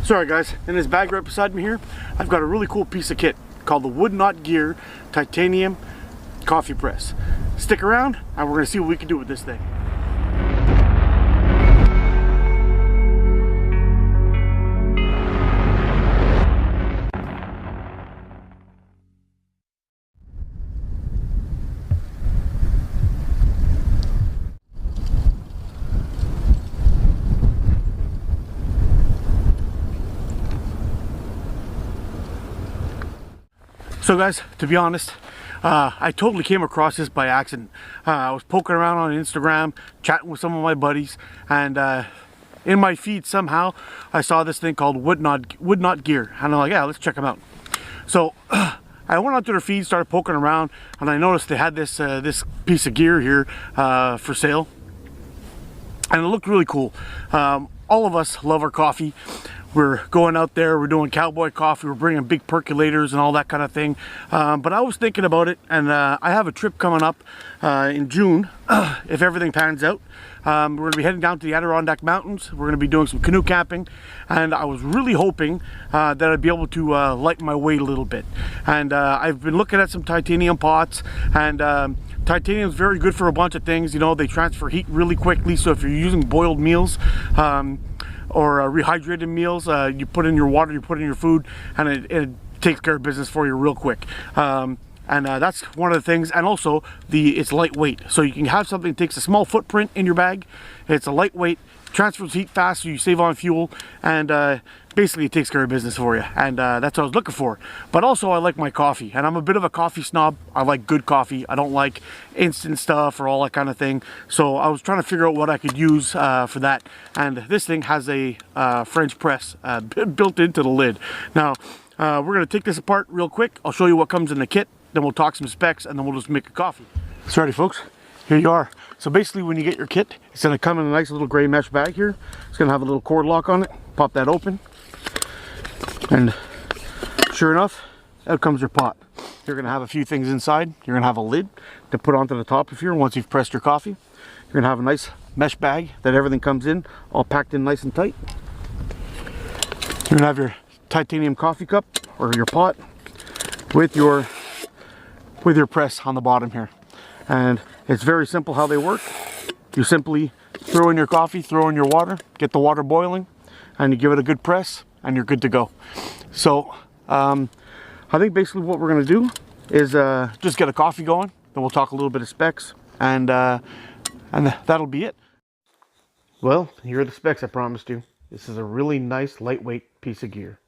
Sorry guys, in this bag right beside me here, I've got a really cool piece of kit called the Wood Not Gear Titanium Coffee Press. Stick around and we're going to see what we can do with this thing. So guys, to be honest, I totally came across this by accident. I was poking around on Instagram, chatting with some of my buddies, and in my feed somehow I saw this thing called Wood Not Gear, and I'm like, yeah, let's check them out. So I went onto their feed, started poking around, and I noticed they had this this piece of gear here for sale, and it looked really cool. All of us love our coffee. We're going out there, we're doing cowboy coffee, we're bringing big percolators and all that kind of thing. But I was thinking about it, and I have a trip coming up in June, if everything pans out. We're going to be heading down to the Adirondack Mountains. We're going to be doing some canoe camping, and I was really hoping that I'd be able to lighten my weight a little bit. And I've been looking at some titanium pots, and titanium is very good for a bunch of things. You know, they transfer heat really quickly, so if you're using boiled meals, or rehydrated meals, you put in your water, you put in your food, and it takes care of business for you real quick. And that's one of the things. And also it's lightweight, so you can have something that takes a small footprint in your bag. It's a lightweight, transfers heat fast, so you save on fuel, and basically it takes care of business for you. And that's what I was looking for. But also I like my coffee, and I'm a bit of a coffee snob. I like good coffee. I don't like instant stuff or all that kind of thing. So I was trying to figure out what I could use for that. And this thing has a French press built into the lid. Now we're going to take this apart real quick. I'll show you what comes in the kit, then we'll talk some specs, and then we'll just make a coffee. Sorry folks, here you are. So basically when you get your kit, it's going to come in a nice little gray mesh bag here. It's going to have a little cord lock on it. Pop that open, and sure enough, out comes your pot. You're going to have a few things inside. You're going to have a lid to put onto the top of here once you've pressed your coffee. You're going to have a nice mesh bag that everything comes in, all packed in nice and tight. You're going to have your titanium coffee cup or your pot with your press on the bottom here. And it's very simple how they work. You simply throw in your coffee, throw in your water, get the water boiling, and you give it a good press, and you're good to go. So I think basically what we're going to do is just get a coffee going, then we'll talk a little bit of specs, and that'll be it. Well, here are the specs I promised you. This is a really nice lightweight piece of gear.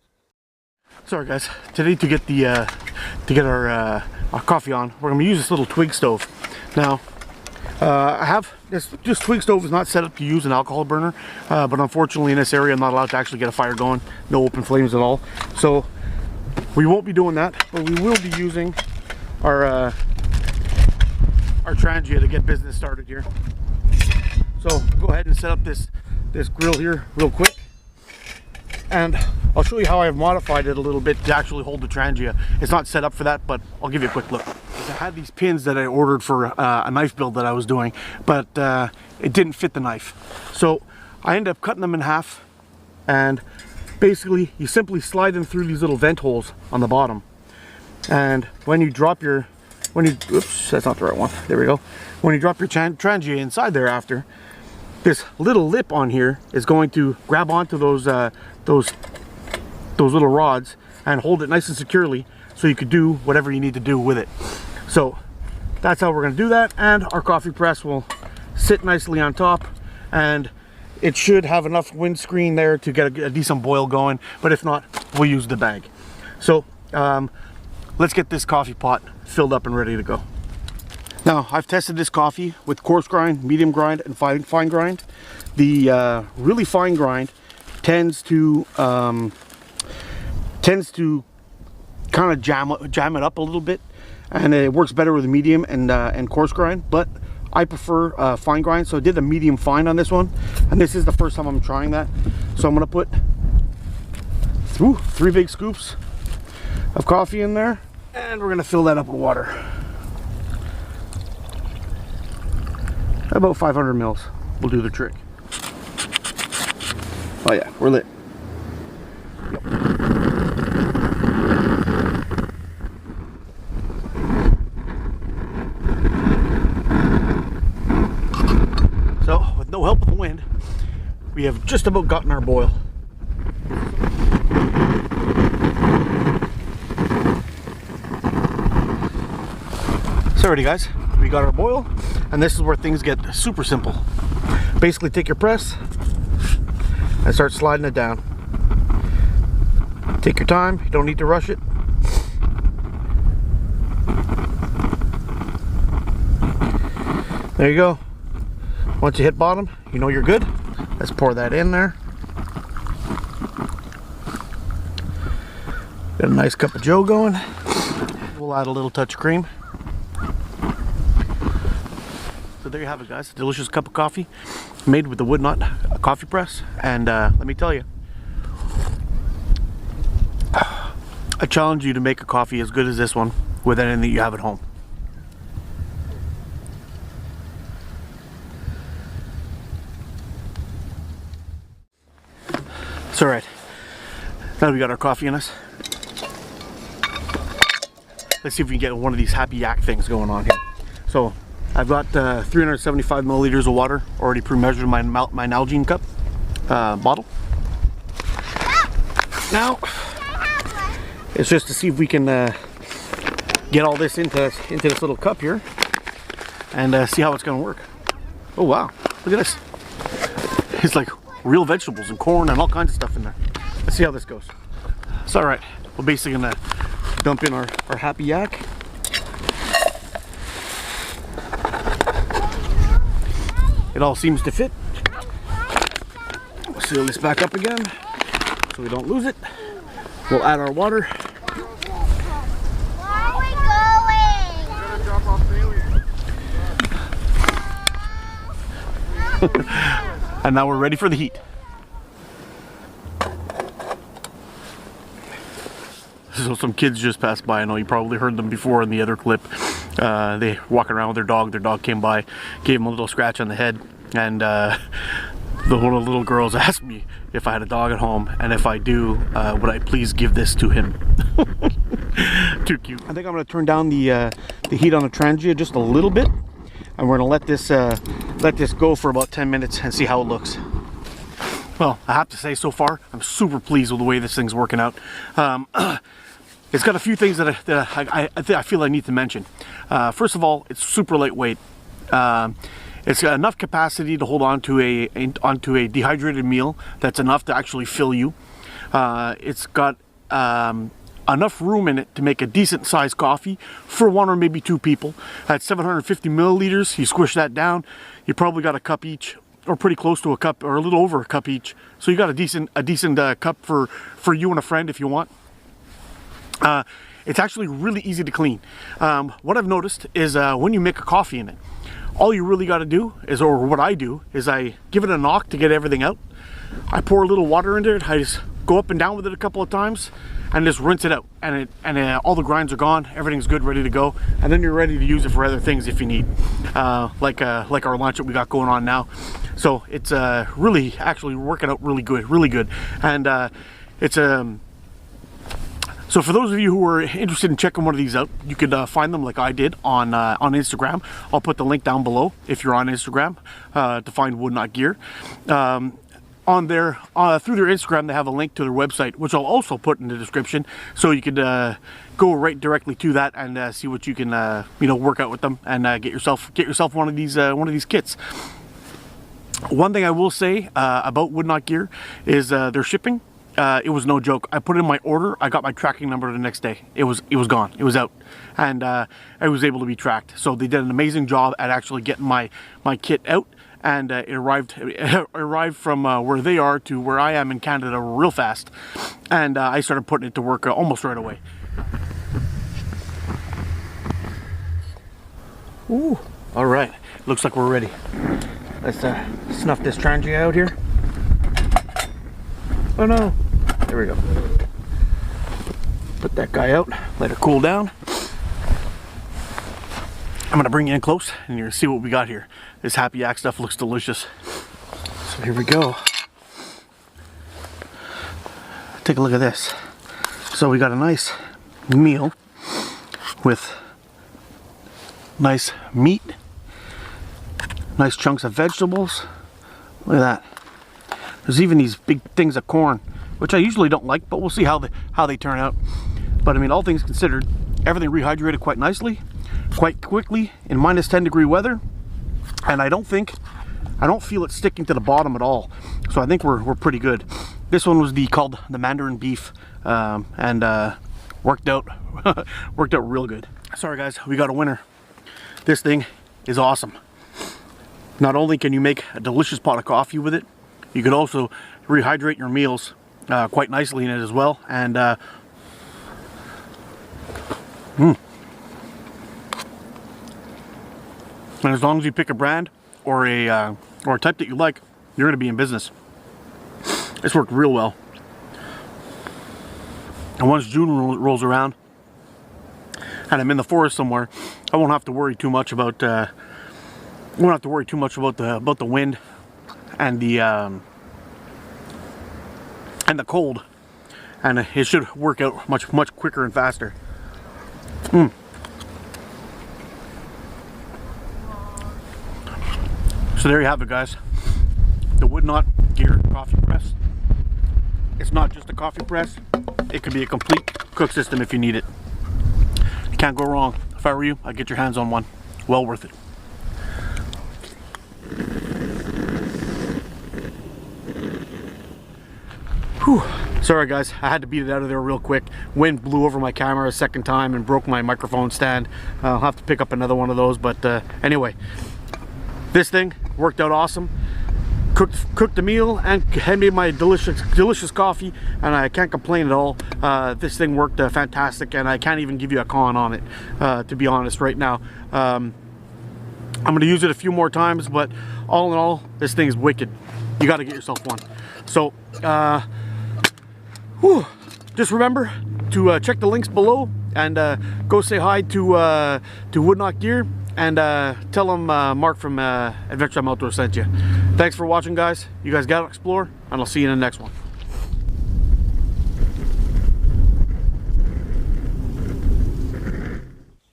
Sorry guys, today to get our coffee on, we're going to use this little twig stove. Now I have this twig stove is not set up to use an alcohol burner, but unfortunately in this area I'm not allowed to actually get a fire going. No open flames at all. So we won't be doing that, but we will be using our Trangia to get business started here. So go ahead and set up this grill here real quick, and I'll show you how I've modified it a little bit to actually hold the Trangia. It's not set up for that, but I'll give you a quick look. I had these pins that I ordered for a knife build that I was doing, but it didn't fit the knife. So I ended up cutting them in half, and basically you simply slide them through these little vent holes on the bottom. And when you drop your, oops, that's not the right one. There we go. When you drop your Trangia inside there after, this little lip on here is going to grab onto those little rods and hold it nice and securely, so you could do whatever you need to do with it. So that's how we're going to do that, and our coffee press will sit nicely on top, and it should have enough windscreen there to get a decent boil going, but if not, we'll use the bag. So let's get this coffee pot filled up and ready to go. Now I've tested this coffee with coarse grind, medium grind, and fine grind. The really fine grind tends to kind of jam it up a little bit, and it works better with a medium and coarse grind, but I prefer fine grind, so I did a medium fine on this one, and this is the first time I'm trying that. So I'm going to put 3 big scoops of coffee in there, and we're going to fill that up with water. About 500 mils will do the trick. Oh yeah, we're lit. So, with no help of the wind, we have just about gotten our boil. So alrighty guys, we got our boil, and this is where things get super simple. Basically take your press and start sliding it down. Take your time, you don't need to rush it. There you go. Once you hit bottom, you know you're good. Let's pour that in there. Got a nice cup of joe going. We'll add a little touch of cream. So there you have it guys, a delicious cup of coffee made with the Woodnot coffee press. And let me tell you, I challenge you to make a coffee as good as this one with anything that you have at home. It's alright. Now we got our coffee in us. Let's see if we can get one of these happy yak things going on here. So I've got 375 milliliters of water already pre-measured in my Nalgene cup bottle. Now it's just to see if we can get all this into this little cup here and see how it's going to work. Oh wow, look at this. It's like real vegetables and corn and all kinds of stuff in there. Let's see how this goes. It's alright. We're basically going to dump in our happy yak. It all seems to fit. We'll seal this back up again so we don't lose it. We'll add our water. Where are we going? And now we're ready for the heat. So some kids just passed by. I know you probably heard them before in the other clip. They walking around with their dog. Their dog came by, gave them a little scratch on the head, and one of the little girls asked me if I had a dog at home, and if I do, would I please give this to him? Too cute. I think I'm going to turn down the heat on the Trangia just a little bit, and we're going to let this go for about 10 minutes and see how it looks. Well, I have to say, so far I'm super pleased with the way this thing's working out. It's got a few things that I feel I need to mention. First of all, it's super lightweight. It's got enough capacity to hold onto a dehydrated meal that's enough to actually fill you. It's got enough room in it to make a decent sized coffee for one or maybe two people. At 750 milliliters, you squish that down, you probably got a cup each, or pretty close to a cup, or a little over a cup each. So you got a decent cup for you and a friend if you want. It's actually really easy to clean. What I've noticed is when you make a coffee in it, all you really got to do is, or what I do, is I give it a knock to get everything out. I pour a little water into it. I just go up and down with it a couple of times and just rinse it out. And all the grinds are gone. Everything's good, ready to go. And then you're ready to use it for other things if you need, like our lunch that we got going on now. So it's really actually working out really good. And it's so for those of you who are interested in checking one of these out, you could find them like I did on Instagram. I'll put the link down below if you're on Instagram to find Woodnot gear. On their through their Instagram, they have a link to their website, which I'll also put in the description, so you could go right directly to that and see what you can work out with them and get yourself one of these kits. One thing I will say about Woodnot gear is their shipping. It was no joke. I put in my order. I got my tracking number the next day. It was gone. It was out, and I was able to be tracked. So they did an amazing job at actually getting my kit out, and it arrived from where they are to where I am in Canada real fast, and I started putting it to work almost right away. Ooh, all right. Looks like we're ready. Let's snuff this Trangia out here. Oh no. There we go. Put that guy out, let it cool down. I'm gonna bring you in close and you're gonna see what we got here. This happy yak stuff looks delicious. So here we go. take a look at this. So we got a nice meal with nice meat, nice chunks of vegetables. Look at that. There's even these big things of corn, which I usually don't like, but we'll see how they turn out. But I mean, all things considered, everything rehydrated quite nicely, quite quickly in minus 10 degree weather, and I don't feel it sticking to the bottom at all. So I think we're pretty good. This one was called the Mandarin beef, and worked out real good. Sorry guys, we got a winner. This thing is awesome. Not only can you make a delicious pot of coffee with it, you could also rehydrate your meals quite nicely in it as well. And and as long as you pick a brand or a type that you like, you're going to be in business. This worked real well. And once June rolls around and I'm in the forest somewhere, I won't have to worry too much about the wind and the cold, and it should work out much quicker and faster. So there you have it, guys. The Wood Not Gear coffee press. It's not just a coffee press. It could be a complete cook system if you need it. You can't go wrong. If I were you, I'd get your hands on one. Well worth it. Whew. Sorry guys, I had to beat it out of there real quick. Wind blew over my camera a second time and broke my microphone stand. I'll have to pick up another one of those, but anyway, this thing worked out awesome. Cooked the meal and made my delicious coffee, and I can't complain at all. This thing worked fantastic, and I can't even give you a con on it, to be honest right now. I'm going to use it a few more times, but all in all, this thing is wicked. You got to get yourself one. So just remember to check the links below and go say hi to Wood Not Gear, and tell them Mark from Adventure Time Outdoors sent you. Thanks for watching, guys. You guys gotta explore, and I'll see you in the next one.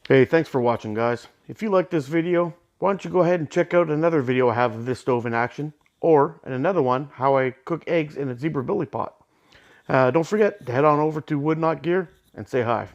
Hey, thanks for watching, guys. If you like this video, why don't you go ahead and check out another video I have of this stove in action, or another one, how I cook eggs in a zebra billy pot. Don't forget to head on over to Wood Not Gear and say hi.